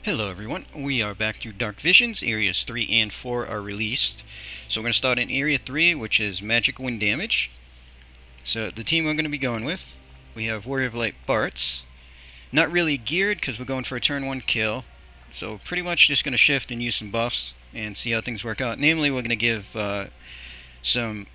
Hello everyone, we are back to Dark Visions. Areas 3 and 4 are released. So we're going to start in Area 3, which is Magic Wind Damage. So the team we're going to be going with, we have Warrior of Light Bartz. Not really geared because we're going for a turn 1 kill. So pretty much just going to shift and use some buffs and see how things work out. Namely, we're going to give some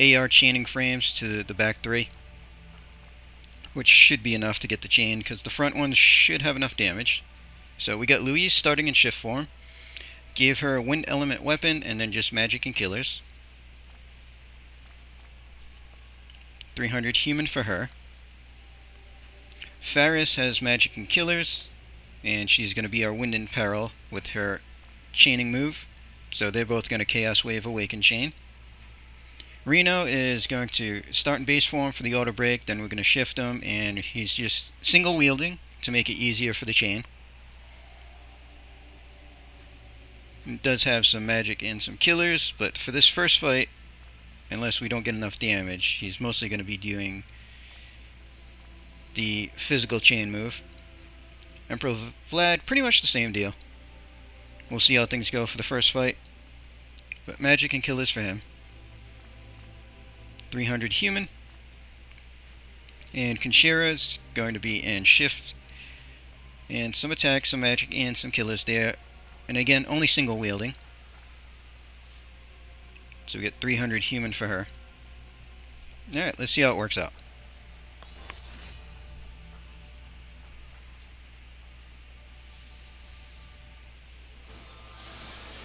AR chaining frames to the back 3, which should be enough to get the chain because the front ones should have enough damage. So we got Louise starting in shift form. Gave her a wind element weapon and then just magic and killers. 300 human for her. Faris has magic and killers, and she's going to be our wind in peril with her chaining move. So they're both going to Chaos Wave Awaken Chain. Reno is going to start in base form for the auto break, then we're going to shift him, and he's just single wielding to make it easier for the chain. It does have some magic and some killers, but for this first fight, unless we don't get enough damage, he's mostly going to be doing the physical chain move. Emperor Vlad, pretty much the same deal. We'll see how things go for the first fight, but magic and killers for him. 300 human. And Conchira's going to be in shift, and some attack, some magic, and some killers there. And again, only single wielding. So we get 300 human for her. Alright, let's see how it works out.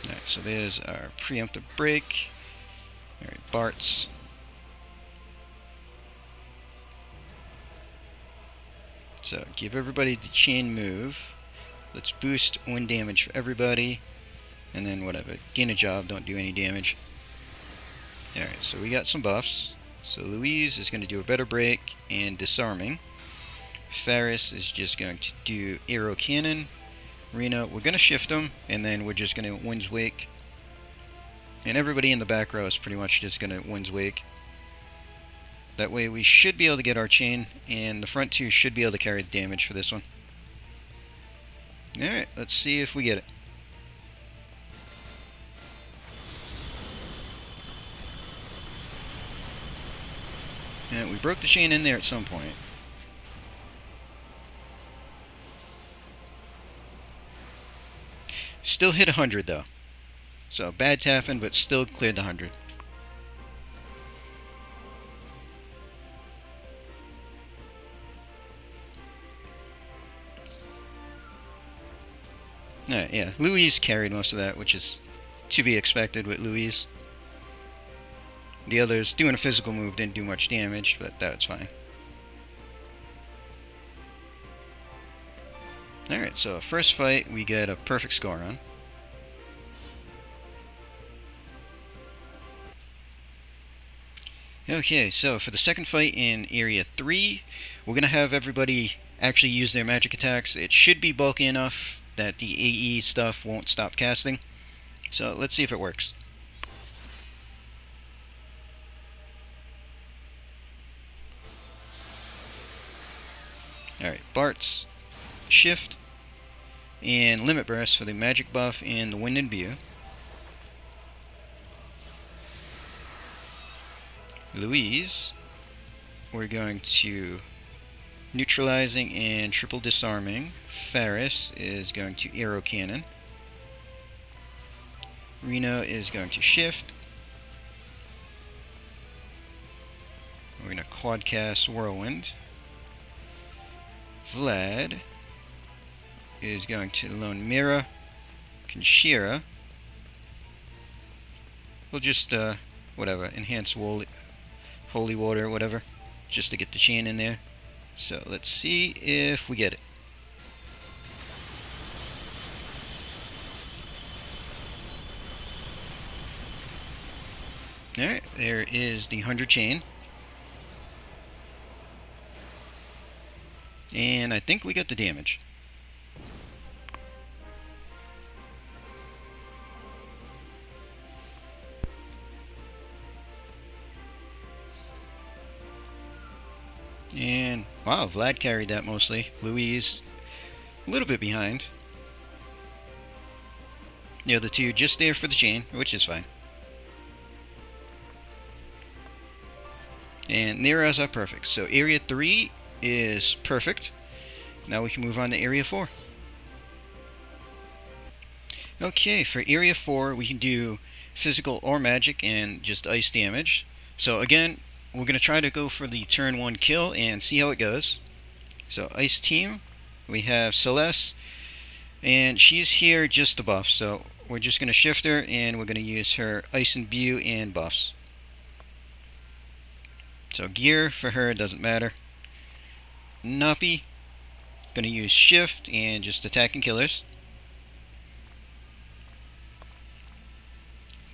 Alright, so there's our preemptive break. Alright, Bartz. So give everybody the chain move. Let's boost wind damage for everybody. And then whatever. Gain a job, don't do any damage. Alright, so we got some buffs. So Louise is going to do a better break and disarming. Faris is just going to do arrow cannon. Reno, we're going to shift him, and then we're just going to Wind's Wake. And everybody in the back row is pretty much just going to Wind's Wake. That way we should be able to get our chain, and the front two should be able to carry the damage for this one. Alright, let's see if we get it. And we broke the chain in there at some point. Still hit 100 though. So bad tapping, but still cleared the 100. Alright, yeah, Louise carried most of that, which is to be expected with Louise. The others doing a physical move didn't do much damage, but that's fine. Alright, so first fight we get a perfect score on. Okay, so for the second fight in Area 3, we're going to have everybody actually use their magic attacks. It should be bulky enough that the AE stuff won't stop casting. So let's see if it works. Alright, Bartz, shift, and limit burst for the magic buff and the wind and view. Louise, we're going to neutralizing and triple disarming. Faris is going to arrow cannon. Reno is going to shift. We're going to quad cast whirlwind. Vlad is going to lone mirror. Conchira. We'll just whatever, enhance holy water, whatever, just to get the chain in there. So let's see if we get it. Alright, there is the 100 chain. And I think we got the damage. And wow, Vlad carried that mostly. Louise, a little bit behind. The other two just there for the chain, which is fine. And there is our perfect. So area 3 is perfect. Now we can move on to area 4. Okay, for area 4 we can do physical or magic and just ice damage. So again, we're going to try to go for the turn 1 kill and see how it goes. So ice team, we have Celeste, and she's here just to buff. So we're just going to shift her and we're going to use her ice imbue and buffs. So gear for her doesn't matter. Nappy, going to use shift and just attacking killers.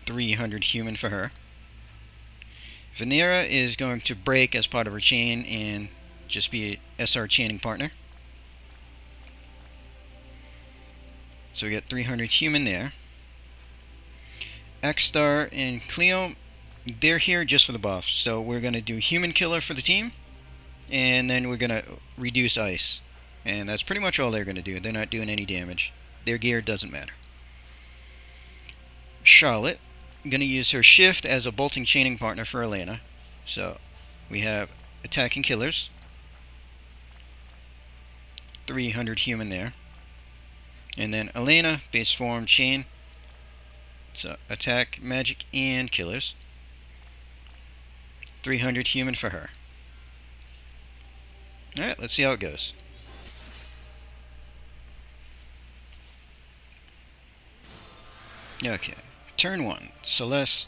300 human for her. Venera is going to break as part of her chain and just be a SR chaining partner. So we got 300 human there. X-Star and Cleo, they're here just for the buff. So we're going to do human killer for the team, and then we're going to reduce ice. And that's pretty much all they're going to do. They're not doing any damage. Their gear doesn't matter. Charlotte, I'm going to use her shift as a bolting chaining partner for Elena. So we have attacking killers. 300 human there. And then Elena, base form chain. So attack, magic, and killers. 300 human for her. Alright, let's see how it goes. Okay, turn 1. Celeste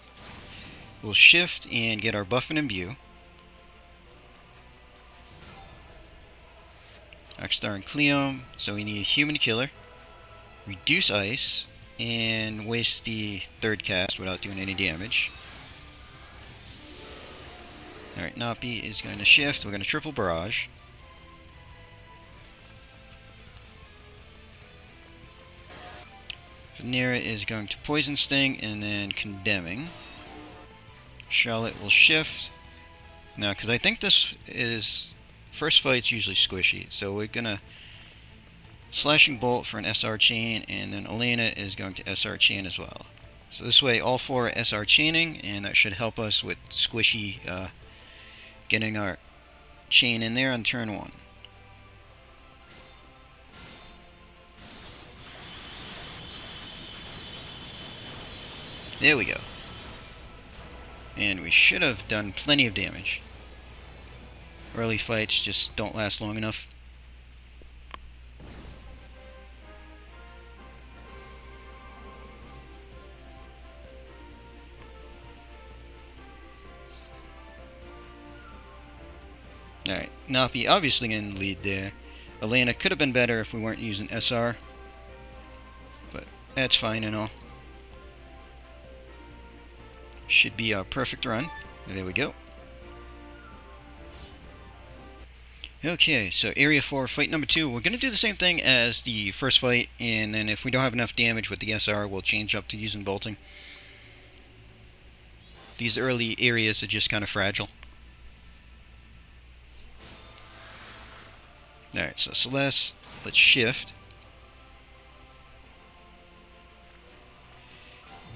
will shift and get our buff and imbue. X-Star and Cleo, so we need human killer. Reduce ice and waste the third cast without doing any damage. Alright, Nappy is going to shift. We're going to triple barrage. Venera is going to poison sting and then condemning. Charlotte will shift. Now, because I think this is first fight's usually squishy, so we're gonna slashing bolt for an SR chain, and then Elena is going to SR chain as well. So this way, all 4 are SR chaining, and that should help us with squishy getting our chain in there on turn 1. There we go. And we should have done plenty of damage. Early fights just don't last long enough. Alright, Nappy obviously in the lead there. Elena could have been better if we weren't using SR. But that's fine and all. Should be a perfect run. There we go. Okay, so Area 4, fight number 2. We're going to do the same thing as the first fight, and then if we don't have enough damage with the SR, we'll change up to using bolting. These early areas are just kind of fragile. Alright, so Celeste, let's shift.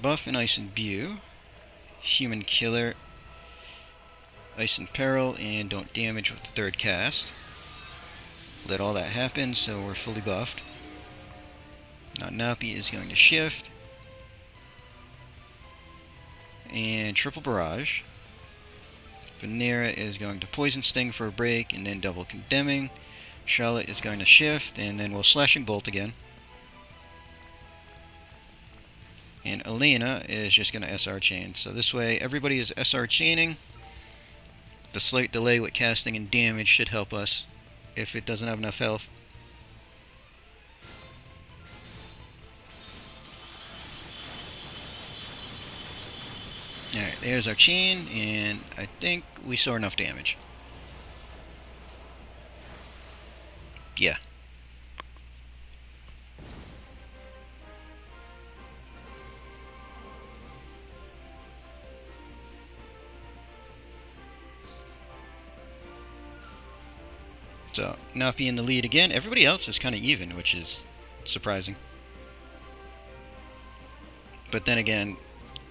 Buff and Ice Imbue. Human Killer. Ice and Peril, and don't damage with the third cast. Let all that happen, so we're fully buffed. Now Nappy is going to shift. And triple barrage. Venera is going to poison sting for a break, and then double condemning. Charlotte is going to shift, and then we'll slashing bolt again. And Elena is just going to SR chain. So this way, everybody is SR chaining. The slight delay with casting and damage should help us if it doesn't have enough health. Alright, there's our chain, and I think we saw enough damage. Yeah. So, Nappy in the lead again. Everybody else is kind of even, which is surprising. But then again,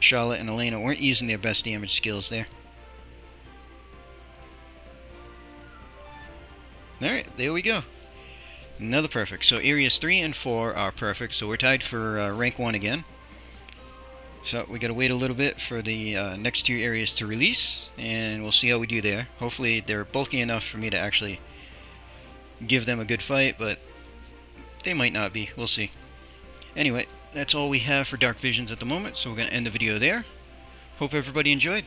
Charlotte and Elena weren't using their best damage skills there. Alright, there we go. Another perfect. So areas 3 and 4 are perfect. So we're tied for rank 1 again. So we gotta wait a little bit for the next two areas to release, and we'll see how we do there. Hopefully they're bulky enough for me to actually give them a good fight, but they might not be. We'll see. Anyway, that's all we have for Dark Visions at the moment, so we're gonna end the video there. Hope everybody enjoyed.